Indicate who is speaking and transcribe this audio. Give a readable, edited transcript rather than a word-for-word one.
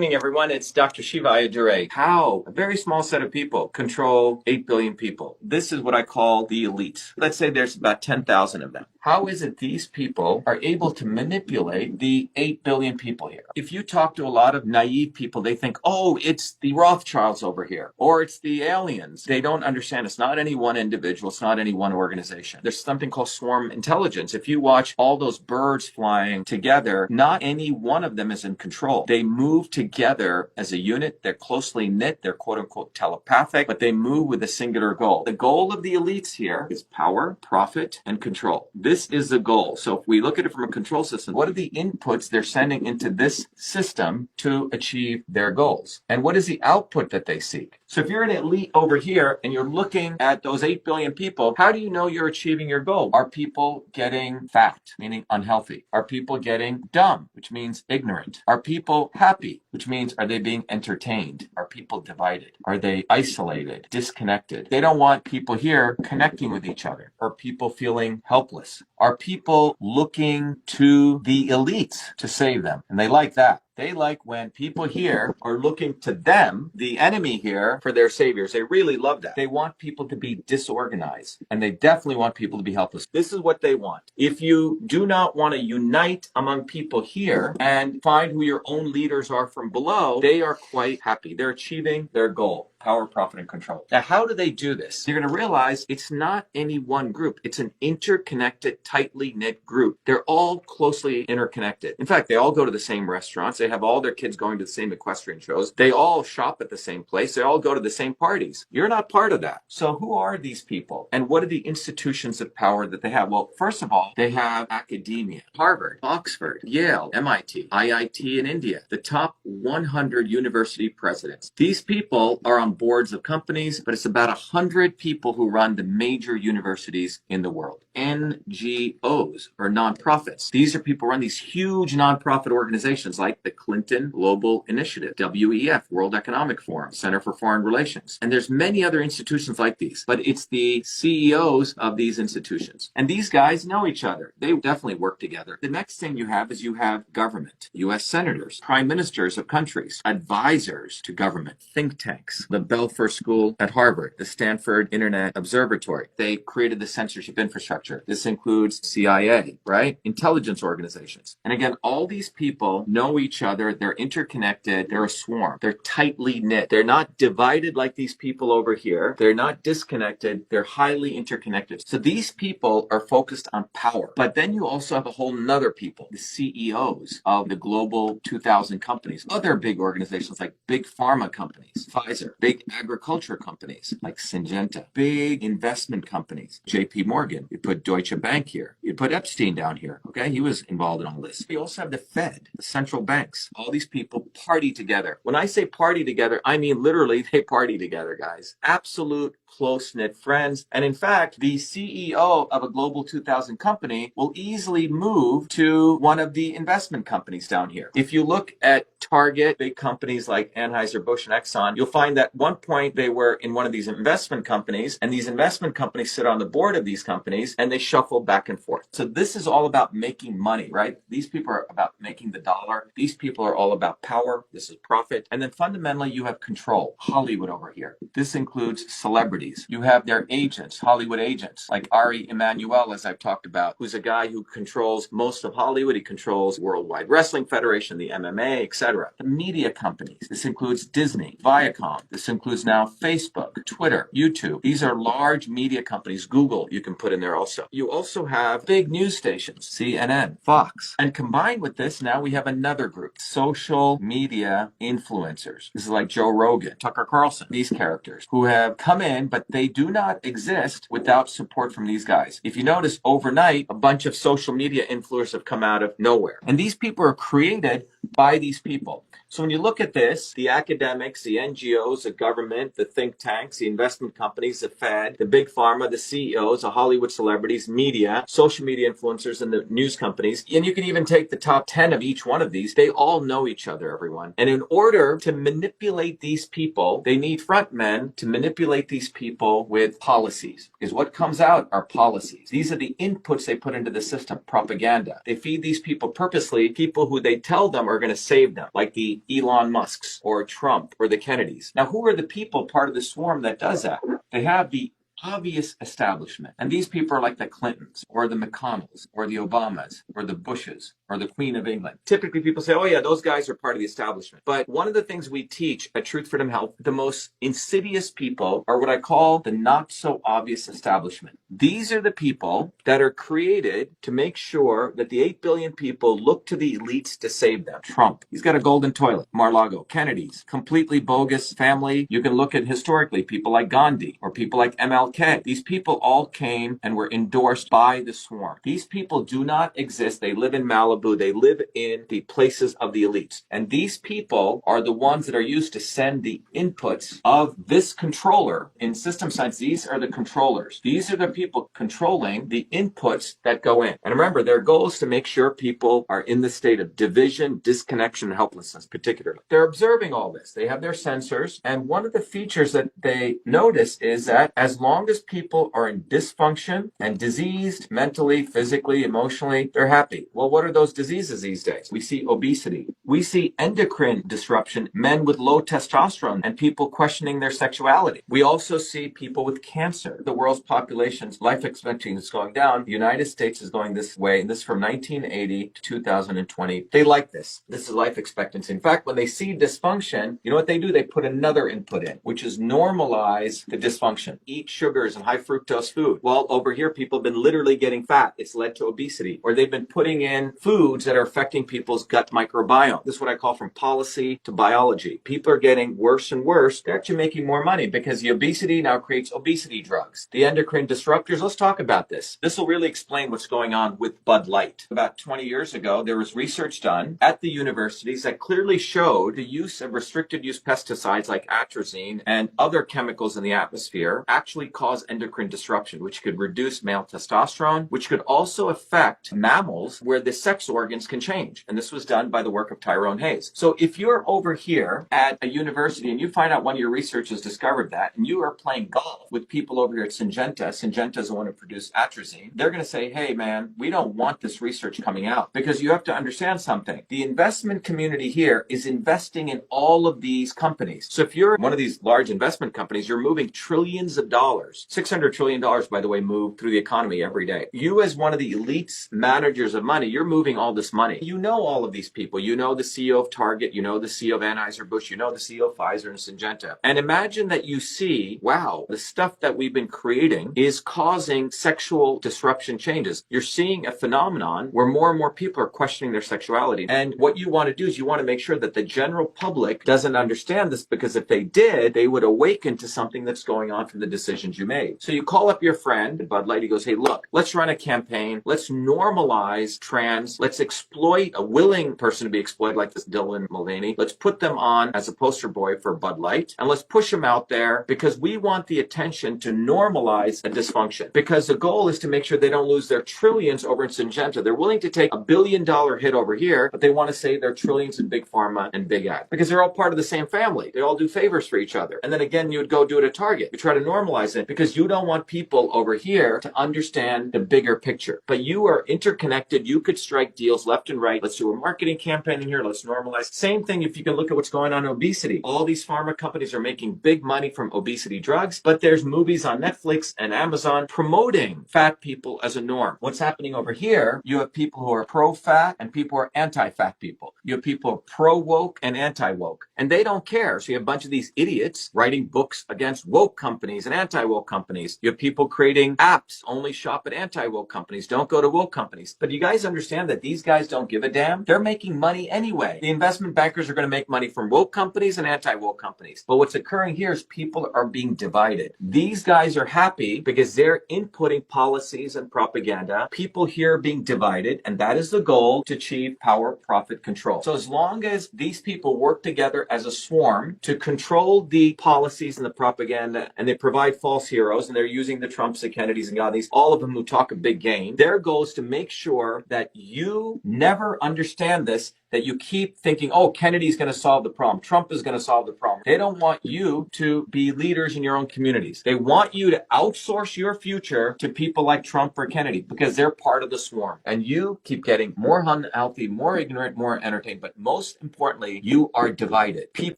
Speaker 1: Good evening, everyone. It's Dr. Shiva Ayyadurai. How a very small set of people control 8 billion people. This is what I call the elites. Let's say there's about 10,000 of them. How is it these people are able to manipulate the 8 billion people here? If you talk to a lot of naive people, they think, oh, it's the Rothschilds over here, or it's the aliens. They don't understand it's not any one individual, it's not any one organization. There's something called swarm intelligence. If you watch all those birds flying together, not any one of them is in control. They move together as a unit. They're closely knit. They're quote unquote telepathic, but they move with a singular goal. The goal of the elites here is power, profit, and control. This is the goal. So if we look at it from a control system, what are the inputs they're sending into this system to achieve their goals? And what is the output that they seek? So if you're an elite over here and you're looking at those 8 billion people, how do you know you're achieving your goal? Are people getting fat, meaning unhealthy? Are people getting dumb, which means ignorant? Are people happy, which means are they being entertained? Are people divided? Are they isolated, disconnected? They don't want people here connecting with each other. Are people feeling helpless? Are people looking to the elites to save them? And they like that. They like when people here are looking to them, the enemy here, for their saviors. They really love that. They want people to be disorganized, and they definitely want people to be helpless. This is what they want. If you do not want to unite among people here and find who your own leaders are from below, they are quite happy. They're achieving their goal. Power, profit, and control. Now, how do they do this? You're going to realize it's not any one group. It's an interconnected, tightly knit group. They're all closely interconnected. In fact, they all go to the same restaurants. They have all their kids going to the same equestrian shows. They all shop at the same place. They all go to the same parties. You're not part of that. So who are these people? And what are the institutions of power that they have? Well, first of all, they have academia. Harvard, Oxford, Yale, MIT, IIT in India, the top 100 university presidents. These people are on boards of companies, but it's about 100 people who run the major universities in the world. NGOs, or nonprofits. These are people who run these huge nonprofit organizations like the Clinton Global Initiative, WEF, World Economic Forum, Center for Foreign Relations. And there's many other institutions like these, but it's the CEOs of these institutions. And these guys know each other. They definitely work together. The next thing you have is you have government, US senators, prime ministers of countries, advisors to government, think tanks, the Belfer School at Harvard, the Stanford Internet Observatory. They created the censorship infrastructure. This includes CIA, right? Intelligence organizations. And again, all these people know each other. They're interconnected. They're a swarm. They're tightly knit. They're not divided like these people over here. They're not disconnected. They're highly interconnected. So these people are focused on power. But then you also have a whole nother people, the CEOs of the global 2,000 companies, other big organizations like big pharma companies, Pfizer, big agriculture companies like Syngenta, big investment companies, JP Morgan. You put Deutsche Bank here. You put Epstein down here. Okay, he was involved in all this. You also have the Fed, the central banks. All these people party together. When I say party together, I mean literally they party together, guys. Absolute close-knit friends. And in fact, the CEO of a global 2,000 company will easily move to one of the investment companies down here. If you look at Target, big companies like Anheuser-Busch and Exxon, you'll find that at one point they were in one of these investment companies, and these investment companies sit on the board of these companies, and they shuffle back and forth. So this is all about making money, right? These people are about making the dollar. These people are all about power. This is profit. And then fundamentally, you have control. Hollywood over here. This includes celebrities. You have their agents, Hollywood agents, like Ari Emanuel, as I've talked about, who's a guy who controls most of Hollywood. He controls Worldwide Wrestling Federation, the MMA, etc. The media companies. This includes Disney, Viacom. This includes now Facebook, Twitter, YouTube. These are large media companies. Google, you can put in there also. You also have big news stations, CNN, Fox. And combined with this, now we have another group, social media influencers. This is like Joe Rogan, Tucker Carlson, these characters who have come in, but they do not exist without support from these guys. If you notice, overnight, a bunch of social media influencers have come out of nowhere. And these people are created by these people. So when you look at this, the academics, the NGOs, the government, the think tanks, the investment companies, the Fed, the big pharma, the CEOs, the Hollywood celebrities, media, social media influencers, and the news companies, and you can even take the top 10 of each one of these, they all know each other, everyone. And in order to manipulate these people, they need front men to manipulate these people with policies. Because what comes out are policies. These are the inputs they put into the system, propaganda. They feed these people purposely, people who they tell them are going to save them, like the the Elon Musks or Trump or the Kennedys. Now, who are the people part of the swarm that does that? They have the obvious establishment. And these people are like the Clintons or the McConnells or the Obamas or the Bushes or the Queen of England. Typically people say, oh yeah, those guys are part of the establishment. But one of the things we teach at Truth Freedom Health, the most insidious people are what I call the not so obvious establishment. These are the people that are created to make sure that the 8 billion people look to the elites to save them. Trump, he's got a golden toilet. Mar-a-Lago, Kennedy's, completely bogus family. You can look at historically people like Gandhi or people like MLK. These people all came and were endorsed by the swarm. These people do not exist. They live in Malibu. They live in the places of the elites. And these people are the ones that are used to send the inputs of this controller. In system science, these are the controllers. These are the people controlling the inputs that go in. And remember, their goal is to make sure people are in the state of division, disconnection, and helplessness, particularly. They're observing all this. They have their sensors. And one of the features that they notice is that as long as people are in dysfunction and diseased mentally, physically, emotionally, they're happy. Well, what are those diseases these days? We see obesity. We see endocrine disruption, men with low testosterone, and people questioning their sexuality. We also see people with cancer. The world's population's life expectancy is going down. The United States is going this way, and this is from 1980 to 2020. They like this. This is life expectancy. In fact, when they see dysfunction, you know what they do? They put another input in, which is normalize the dysfunction. Eat sugars and high fructose food. Well, over here, people have been literally getting fat. It's led to obesity. Or they've been putting in foods that are affecting people's gut microbiome. This is what I call from policy to biology. People are getting worse and worse. They're actually making more money because the obesity now creates obesity drugs. The endocrine disruptors, let's talk about this. This will really explain what's going on with Bud Light. About 20 years ago, there was research done at the universities that clearly showed the use of restricted use pesticides like atrazine and other chemicals in the atmosphere actually cause endocrine disruption, which could reduce male testosterone, which could also affect mammals where the sex organs can change. And this was done by the work of Tyrone Hayes. So if you're over here at a university and you find out one of your researchers discovered that, and you are playing golf with people over here at Syngenta is the one who produced atrazine, they're going to say, hey man, we don't want this research coming out, because you have to understand something. The investment community here is investing in all of these companies. So if you're one of these large investment companies, you're moving trillions of dollars. $600 trillion, by the way, move through the economy every day. You as one of the elites managers of money, you're moving all this money. You know all of these people. You know the CEO of Target, you know the CEO of Anheuser-Busch, you know the CEO of Pfizer and Syngenta. And imagine that you see, wow, the stuff that we've been creating is causing sexual disruption changes. You're seeing a phenomenon where more and more people are questioning their sexuality. And what you want to do is you want to make sure that the general public doesn't understand this, because if they did, they would awaken to something that's going on from the decisions you made. So you call up your friend, Bud Light, he goes, hey, look, let's run a campaign. Let's normalize trans. Let's exploit a willing person to be exploited like this Dylan Mulvaney. Let's put them on as a poster boy for Bud Light, and let's push them out there because we want the attention to normalize a dysfunction, because the goal is to make sure they don't lose their trillions over in Syngenta. They're willing to take $1 billion hit over here, but they want to save their trillions in big pharma and big ag, because they're all part of the same family. They all do favors for each other. And then again, you would go do it at Target. You try to normalize it because you don't want people over here to understand the bigger picture. But you are interconnected. You could strike deals left and right. Let's do a marketing campaign in here. Let's normalize. Same thing if you can look at what's going on in obesity. All these pharma companies are making big money from obesity drugs, but there's movies on Netflix and Amazon promoting fat people as a norm. What's happening over here, you have people who are pro-fat and people who are anti-fat people. You have people who are pro-woke and anti-woke, and they don't care. So you have a bunch of these idiots writing books against woke companies and anti-woke companies. You have people creating apps, only shop at anti-woke companies, don't go to woke companies. But you guys understand that these guys don't give a damn? They're making money anyway. The investment bankers are going to make money from woke companies and anti-woke companies. But what's occurring here is people are being divided. These guys are happy because they're inputting policies and propaganda. People here are being divided, and that is the goal, to achieve power, profit, control. So as long as these people work together as a swarm to control the policies and the propaganda, and they provide false false heroes, and they're using the Trumps, the Kennedys, and Gandhis, all of them who talk a big game. Their goal is to make sure that you never understand this, that you keep thinking, oh, Kennedy's going to solve the problem. Trump is going to solve the problem. They don't want you to be leaders in your own communities. They want you to outsource your future to people like Trump or Kennedy because they're part of the swarm. And you keep getting more unhealthy, more ignorant, more entertained. But most importantly, you are divided. People